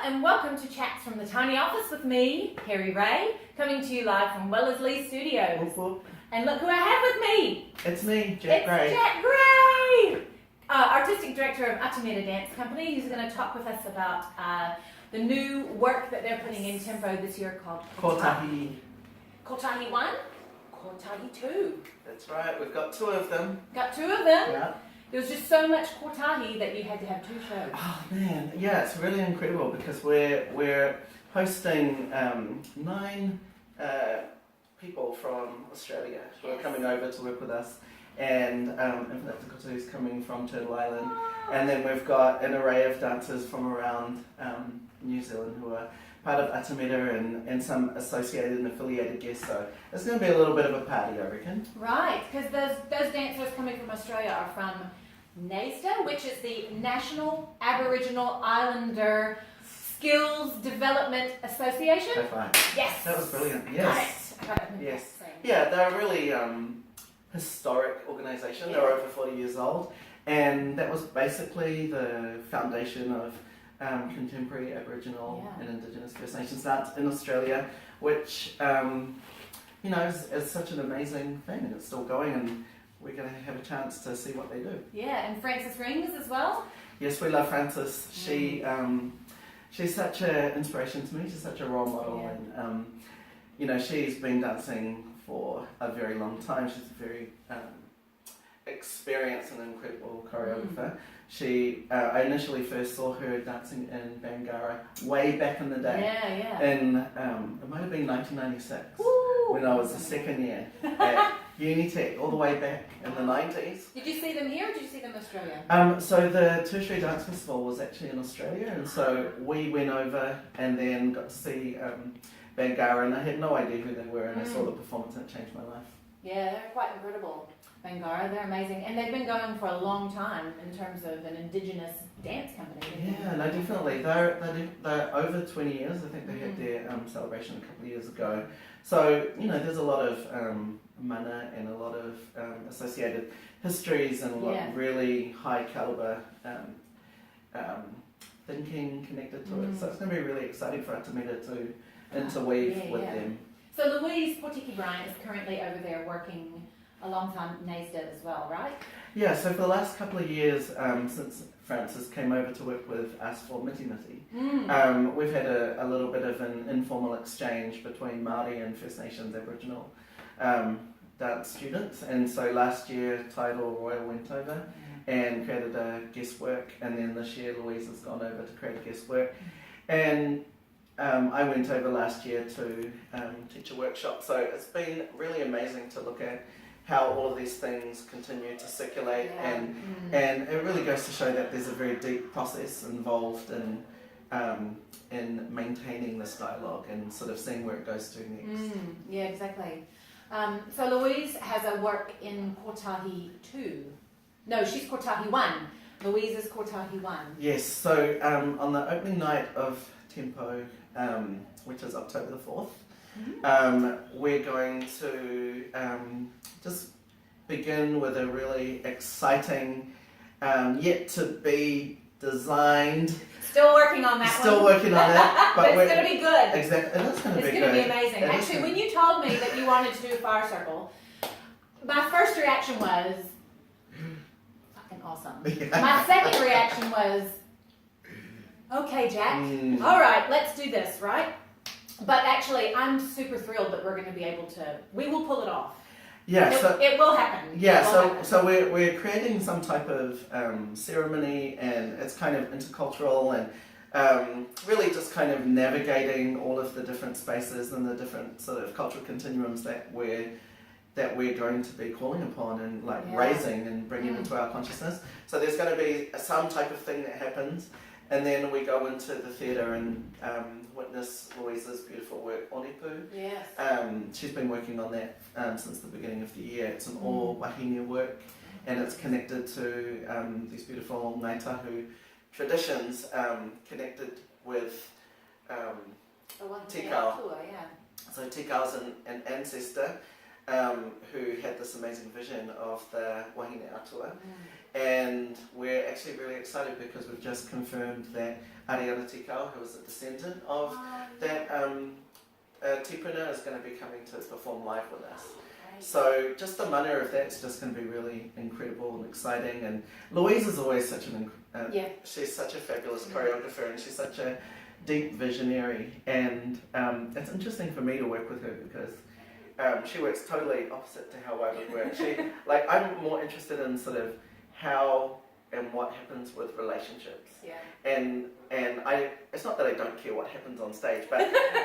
and welcome to Chats from the Tiny Office with me, Carrie Rae, coming to you live from Wellesley Studios. Whoop, whoop. And look who I have with me! It's me, Jack Rae. It's Jack Rae! Artistic Director of Atamira Dance Company, who's going to talk with us about the new work that they're putting in tempo this year called Kotahi. Kotahi I, Kotahi II. That's right, we've got two of them. Got two of them? Yeah. There was just so much Kotahi that you had to have two shows. Oh man, yeah, it's really incredible because we're hosting 9 people from Australia who are coming over to work with us, and Infinite Kotahi is coming from Turtle Island, and then we've got an array of dancers from around New Zealand who are part of Atamira and some associated and affiliated guests, so it's going to be a little bit of a party, I reckon. Right, because those dancers coming from Australia are from NAISDA, which is the National Aboriginal Islander Skills Development Association. That's right. Yes. That was brilliant. Yes. Got it. Yes. Yeah, they're a really historic organisation. Yeah. They're over 40 years old, and that was basically the foundation of contemporary Aboriginal and Indigenous First Nations dance in Australia, which is such an amazing thing, and it's still going, and we're going to have a chance to see what they do. Yeah, and Frances Rings as well. Yes, we love Frances. She's such an inspiration to me. She's such a role model, and she's been dancing for a very long time. She's a very experienced and incredible choreographer. I initially first saw her dancing in Bangarra way back in the day. In it might have been 1996. When I was a second year at Unitec, all the way back in the 90s. Did you see them here or did you see them in Australia? So the Tertiary Dance Festival was actually in Australia, and so we went over and then got to see Bangarra, and I had no idea who they were, and I saw the performance and it changed my life. Yeah, they're quite incredible. Bangarra, they're amazing, and they've been going for a long time in terms of an Indigenous dance company. Yeah, no, definitely. They're over 20 years. I think they had their celebration a couple of years ago. So there's a lot of mana and a lot of associated histories and a lot of really high caliber thinking connected to it. So it's going to be really exciting for Atamira to interweave with them. So Louise Potiki-Bryant is currently over there working alongside NAISDA as well, right? Yeah, so for the last couple of years, since Frances came over to work with us for Miti Miti, we've had a little bit of an informal exchange between Māori and First Nations Aboriginal dance students, and so last year Tidal Royal went over and created a guest work, and then this year Louise has gone over to create a guest work, and I went over last year to teach a workshop, so it's been really amazing to look at how all of these things continue to circulate, and it really goes to show that there's a very deep process involved in maintaining this dialogue and sort of seeing where it goes to next. Yeah, exactly. So Louise has a work in Kotahi II. No, she's Kotahi I. Louise is Kotahi I. Yes, so on the opening night of Tempo, which is October the 4th, we're going to just begin with a really exciting, yet to be designed. Still working on that Still working on it. But it's going to be good. Exactly, it is going to be good. It's going to be amazing. Actually, when you told me that you wanted to do a fire circle, my first reaction was, fucking awesome. My second reaction was, okay, Jack, all right, let's do this, right? But actually, I'm super thrilled that we're going to be able to, we will pull it off. Yeah, it will happen. Yeah, so we're creating some type of ceremony, and it's kind of intercultural and really just kind of navigating all of the different spaces and the different sort of cultural continuums that we're going to be calling upon and raising and bringing into our consciousness. So there's going to be some type of thing that happens, and then we go into the theatre and witness Louise's beautiful work, Onipu. Yes. She's been working on that since the beginning of the year. It's an all wahine work, and it's connected to these beautiful Ngāi Tahu traditions connected with Tikau. So Tikau's an ancestor who had this amazing vision of the wahine atua, And we're actually really excited because we've just confirmed that Ariana Tikau, who is a descendant of that tipuna, is going to be coming to perform live with us. So just the mana of that's just going to be really incredible and exciting. And Louise is always such she's such a fabulous choreographer, and she's such a deep visionary. And it's interesting for me to work with her because she works totally opposite to how I would work. I'm more interested in sort of how and what happens with relationships. Yeah. And it's not that I don't care what happens on stage, but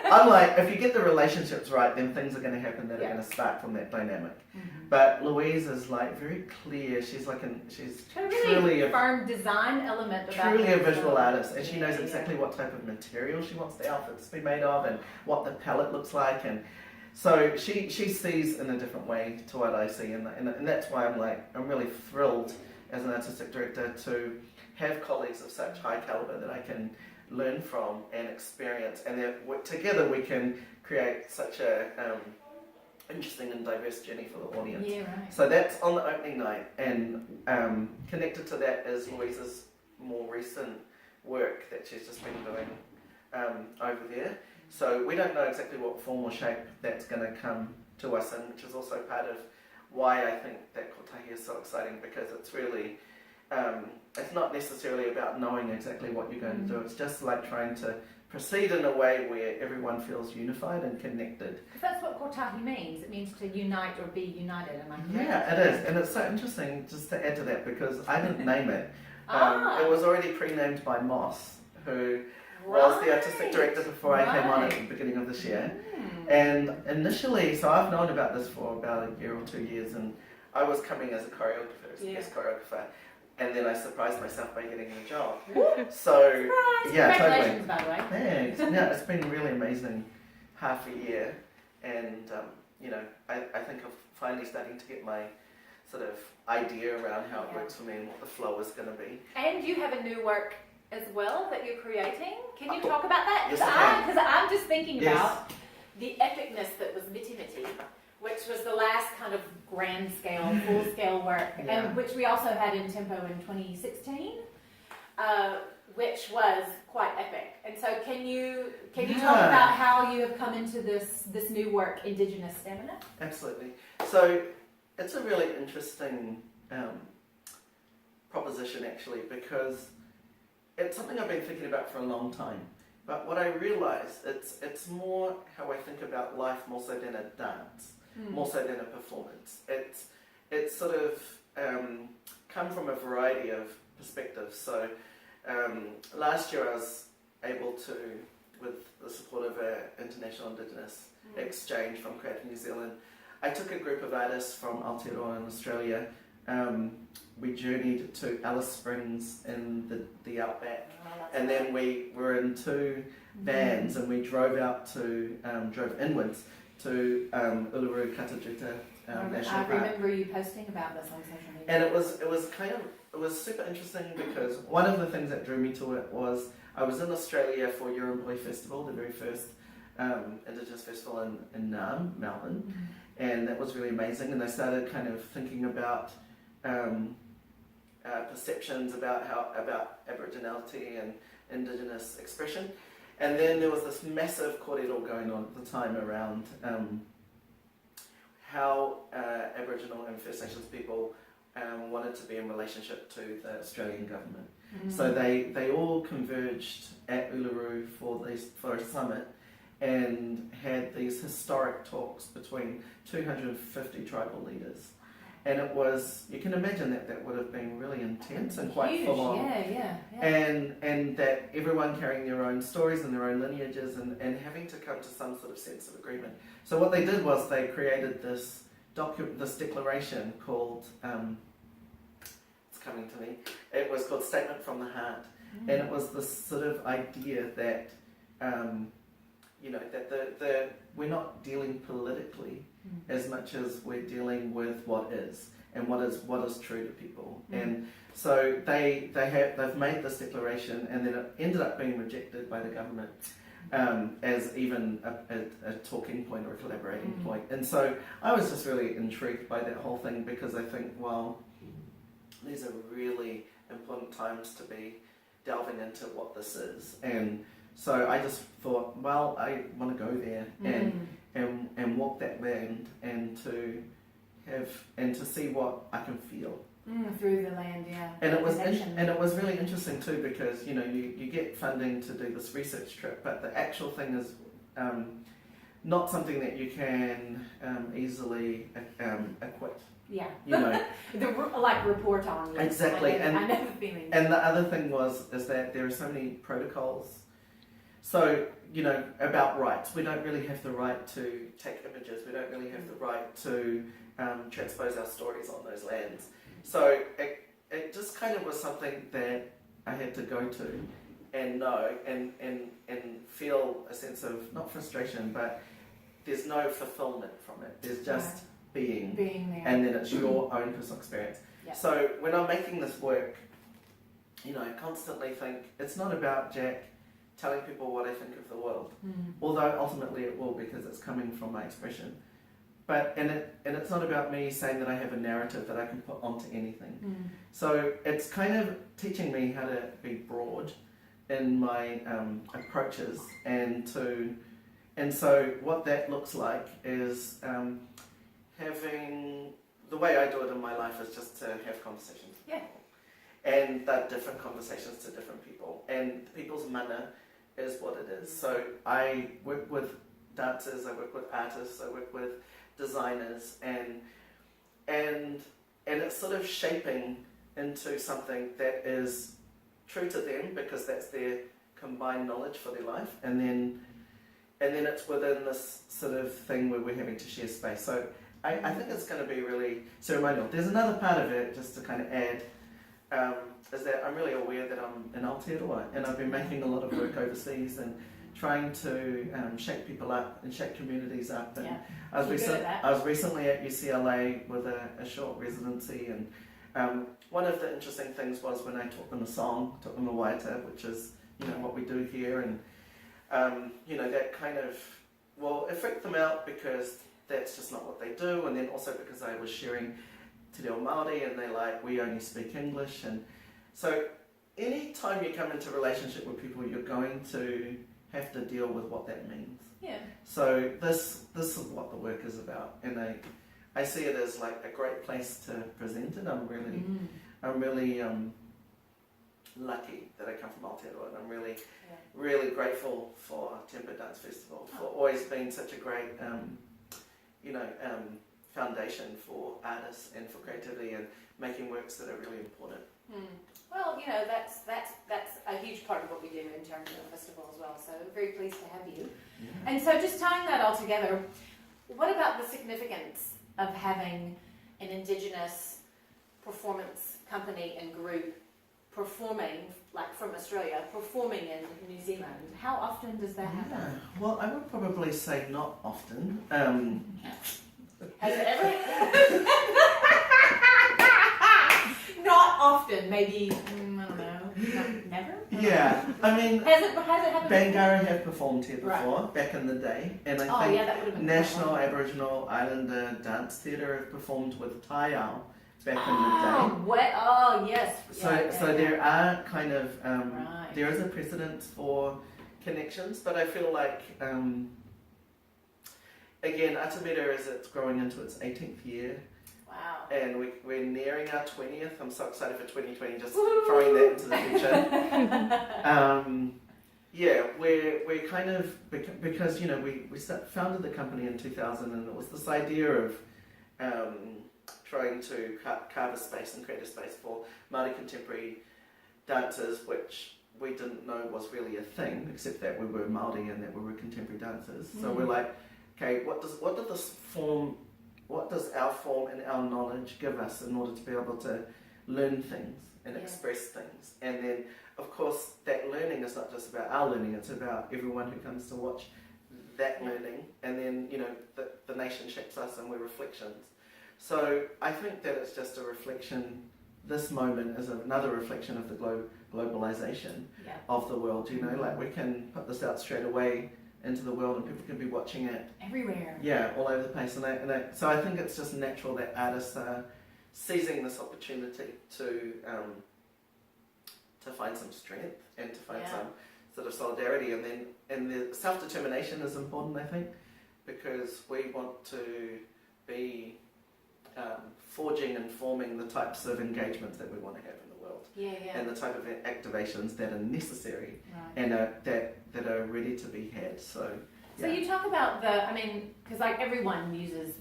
I'm like, if you get the relationships right, then things are going to happen that are going to start from that dynamic. Mm-hmm. But Louise is like very clear. She's truly a firm design element about truly her. a visual artist, and she knows exactly what type of material she wants the outfits to be made of and what the palette looks like, and so she sees in a different way to what I see, and that's why I'm really thrilled as an artistic director to have colleagues of such high caliber that I can learn from and experience, and that together we can create such a interesting and diverse journey for the audience. Yeah, right. So that's on the opening night, and connected to that is Louise's more recent work that she's just been doing over there. So we don't know exactly what form or shape that's going to come to us in, which is also part of why I think that Kotahi is so exciting, because it's really, it's not necessarily about knowing exactly what you're going to do. It's just like trying to proceed in a way where everyone feels unified and connected. Because that's what Kotahi means. It means to unite or be united, am I correct? Yeah, it is. And it's so interesting just to add to that, because I didn't name it. It was already pre-named by Moss, who was the artistic director before I came on at the beginning of this year. And initially, so I've known about this for about a year or 2 years, and I was coming as a choreographer, as a guest choreographer, and then I surprised myself by getting a job. So, Congratulations, by the way. Thanks. Yeah, it's been a really amazing half a year, and I think I'm finally starting to get my sort of idea around how it works for me and what the flow is going to be. And you have a new work as well that you're creating. Can you talk about that? Yes, I can. Because I'm just thinking about the epicness that was Miti Miti, which was the last kind of grand scale, full scale work, and which we also had in Tempo in 2016, which was quite epic. And so can you talk about how you have come into this new work, Indigenous Stamina? Absolutely. So it's a really interesting proposition, actually, because it's something I've been thinking about for a long time. But what I realise, it's more how I think about life more so than a dance, more so than a performance. It's sort of come from a variety of perspectives. So last year I was able to, with the support of an international Indigenous exchange from Creative New Zealand, I took a group of artists from Aotearoa in Australia. We journeyed to Alice Springs in the outback, and then we were in 2 vans, and we drove inwards to Uluru Katajuta National Park. I remember you posting about this on social media. And it was super interesting, because one of the things that drew me to it was I was in Australia for Yurrumboi Festival, the very first Indigenous festival in Naarm, Melbourne, and that was really amazing. And I started kind of thinking about perceptions about Aboriginality and Indigenous expression. And then there was this massive korero going on at the time around how Aboriginal and First Nations people wanted to be in relationship to the Australian government. So they all converged at Uluru for a summit and had these historic talks between 250 tribal leaders. And it was, you can imagine that would have been really intense and quite huge, full on. Yeah. And that everyone carrying their own stories and their own lineages and having to come to some sort of sense of agreement. So what they did was they created this declaration called, it's coming to me, it was called Statement from the Heart. And it was this sort of idea that, that we're not dealing politically as much as we're dealing with what is and what is true to people. And so they've made this declaration, and then it ended up being rejected by the government as even a talking point or a collaborating point. And so I was just really intrigued by that whole thing, because I think, well, these are really important times to be delving into what this is. And so I just thought, well, I want to go there and walk that land and to see what I can feel. Through the land, yeah. And it was really interesting too, because you get funding to do this research trip, but the actual thing is not something that you can easily acquit. Yeah. The report on. Yes. Exactly. I know the feeling. And the other thing is that there are so many protocols. So, about rights. We don't really have the right to take images. We don't really have the right to transpose our stories on those lands. So it just kind of was something that I had to go to and know and feel a sense of, not frustration, but there's no fulfillment from it. There's just being there. And then it's your own personal experience. Yeah. So when I'm making this work, I constantly think it's not about Jack telling people what I think of the world, although ultimately it will, because it's coming from my expression. But and it's not about me saying that I have a narrative that I can put onto anything. So it's kind of teaching me how to be broad in my approaches, and so what that looks like is having, the way I do it in my life is just to have conversations with people. And they're different conversations to different people, and people's mana is what it is. So I work with dancers, I work with artists, I work with designers, and it's sort of shaping into something that is true to them, because that's their combined knowledge for their life, and then it's within this sort of thing where we're having to share space. So I think it's going to be really ceremonial. There's another part of it, just to kind of add, is that I'm really aware that I'm in Aotearoa, and I've been making a lot of work overseas and trying to shake people up and shake communities up. And I was recently at UCLA with a short residency, and one of the interesting things was when I taught them a song, taught them a waita, which is what we do here, and that kind of, it freaked them out because that's just not what they do, and then also because I was sharing Te Reo Māori, and they're like, we only speak English. And so any time you come into a relationship with people, you're going to have to deal with what that means. Yeah. So this is what the work is about, and I see it as like a great place to present it. I'm really lucky that I come from Aotearoa, and I'm really grateful for Tempo Dance Festival for always being such a great foundation for artists and for creativity and making works that are really important. Well, that's a huge part of what we do in terms of the festival as well, so very pleased to have you. And so just tying that all together, what about the significance of having an Indigenous performance company and group performing, like from Australia, performing in New Zealand? How often does that happen? Well, I would probably say not often. Has it ever? Not often, maybe, I don't know, never? Yeah, I mean, has it happened? Bangara have performed here before, back in the day, and I think that would have been National Aboriginal Islander Dance Theatre have performed with Taiao back in the day. Oh, yes. So there are kind of, there is a precedent for connections, but I feel like, again, Atamira it's growing into its 18th year. Wow. And we're nearing our 20th. I'm so excited for 2020, just throwing that into the future. We're kind of, because, we founded the company in 2000, and it was this idea of trying to carve a space and create a space for Māori contemporary dancers, which we didn't know was really a thing, except that we were Māori and that we were contemporary dancers. So we're like, okay, what does our form and our knowledge give us in order to be able to learn things and express things? And then, of course, that learning is not just about our learning, it's about everyone who comes to watch that learning. And then, the nation shapes us and we're reflections. So I think that it's just a reflection, this moment is another reflection of the globalization of the world, like we can put this out straight away into the world and people can be watching it everywhere. Yeah, all over the place. So I think it's just natural that artists are seizing this opportunity to find some strength and to find some sort of solidarity, and the self-determination is important, I think, because we want to be forging and forming the types of engagements that we want to have in the world, and the type of activations that are necessary and that are ready to be had. So you talk about because like everyone uses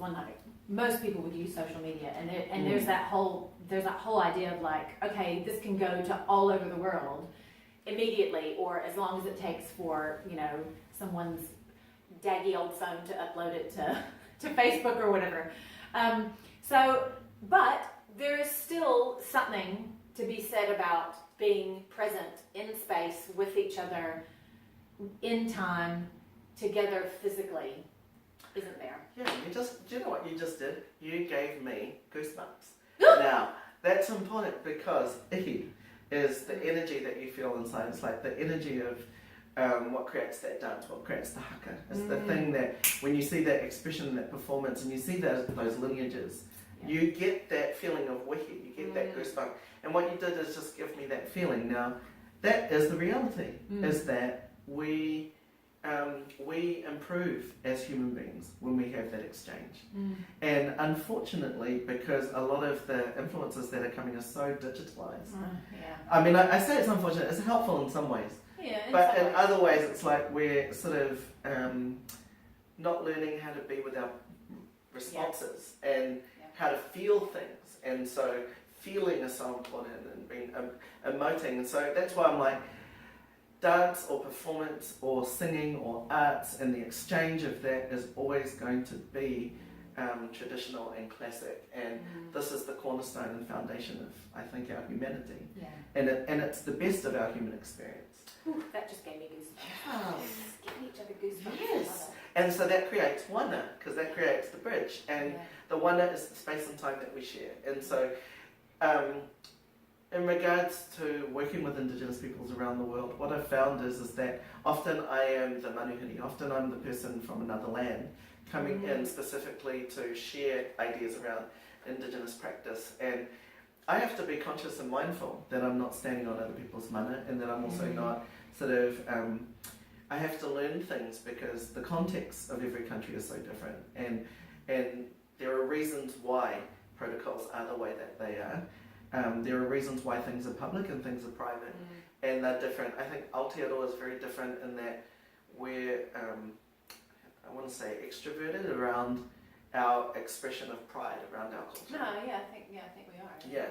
most people would use social media, and there's that whole idea of like, okay, this can go to all over the world immediately, or as long as it takes for someone's daggy old phone to upload it to Facebook or whatever. But there is still something to be said about being present in space with each other, in time, together physically, isn't there? Yeah, do you know what you just did? You gave me goosebumps. Now, that's important because ihi is the energy that you feel inside. It's like the energy of what creates that dance, what creates the haka. It's the thing that when you see that expression, that performance, and you see those lineages, you get that feeling of wihi, you get that goosebump. And what you did is just give me that feeling. Now, that is the reality, is that we improve as human beings when we have that exchange. And unfortunately, because a lot of the influences that are coming are so digitalized, I mean, I say it's unfortunate, it's helpful in some ways, but in other ways it's like we're sort of not learning how to be with our responses and how to feel things, and so feeling is so important, and being emoting, and so that's why I'm like, dance or performance or singing or arts, and the exchange of that is always going to be traditional and classic, and this is the cornerstone and foundation of, I think, our humanity, and it's the best of our human experience. Ooh, that just gave me goosebumps. Giving each other goosebumps. Yes. And so that creates wonder, because that creates the bridge, and the wonder is the space and time that we share. And so in regards to working with Indigenous peoples around the world, what I've found is that often I am the manuhiri, often I'm the person from another land coming in specifically to share ideas around Indigenous practice, and I have to be conscious and mindful that I'm not standing on other people's mana, and that I'm also not sort of, I have to learn things because the context of every country is so different, and there are reasons why protocols are the way that they are. There are reasons why things are public and things are private, and they're different. I think Aotearoa is very different in that we're, I want to say, extroverted around our expression of pride around our culture. No, I think we are. Yeah,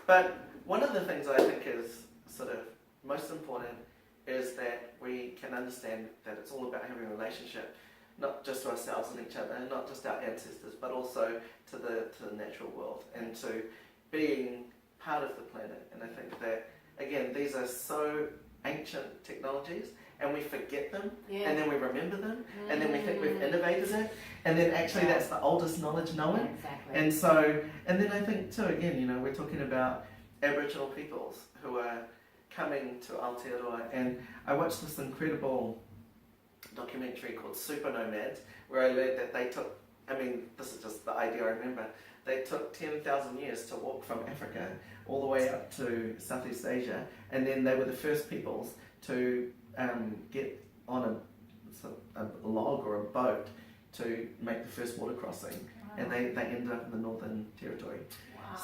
but one of the things I think is sort of most important is that we can understand that it's all about having a relationship, not just to ourselves and each other, and not just our ancestors, but also to the natural world, and to being part of the planet. And I think that, again, these are so ancient technologies, and we forget them, and then we remember them, and then we think we've innovated it, and then actually that's the oldest knowledge known. Exactly. And so, and then I think too, again, we're talking about Aboriginal peoples who are coming to Aotearoa, and I watched this incredible documentary called Super Nomads, where I learned that they took, this is just the idea I remember, they took 10,000 years to walk from Africa all the way up to Southeast Asia, and then they were the first peoples to get on a log or a boat to make the first water crossing, and they ended up in the Northern Territory.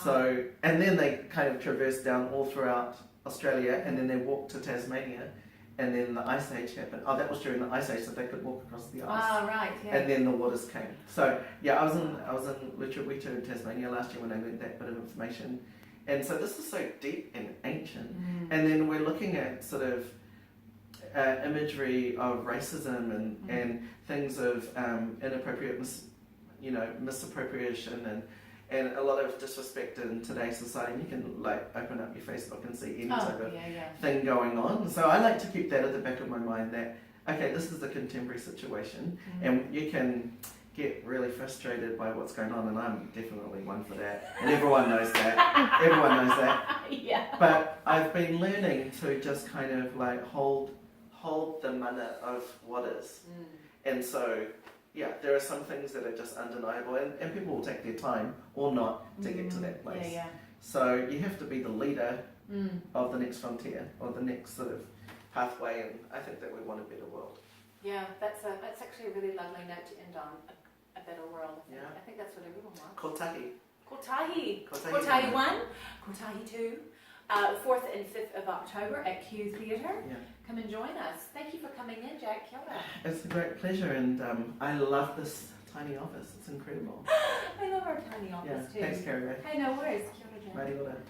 So, and then they kind of traversed down all throughout Australia, and then they walked to Tasmania, and then the Ice Age happened. Oh, that was during the Ice Age, so they could walk across the ice. Right, And then the waters came. So, I was in Lutruwita in Tasmania last year when I learned that bit of information. And so this is so deep and ancient. And then we're looking at sort of imagery of racism and things of inappropriate misappropriation and a lot of disrespect in today's society. You can open up your Facebook and see any type of thing going on. So I like to keep that at the back of my mind that, okay, this is the contemporary situation, and you can get really frustrated by what's going on, and I'm definitely one for that, and everyone knows that. Everyone knows that. But I've been learning to just kind of hold the mana of what is. And so yeah, there are some things that are just undeniable, and people will take their time or not to get to that place. Yeah, So you have to be the leader of the next frontier, or the next sort of pathway, and I think that we want a better world. yeah. That's actually a really lovely note to end on. A better world. I think that's what everyone wants. Kotahi. Kotahi 1, Kotahi 2, 4th and 5th of October at Q Theatre. Yeah. Come and join us. Thank you for coming in, Jack. Kia ora. It's a great pleasure, and I love this tiny office. It's incredible. I love our tiny office too. Thanks, Carrie Rae. Hey, no worries. Kia ora, Jack. Mighty well done.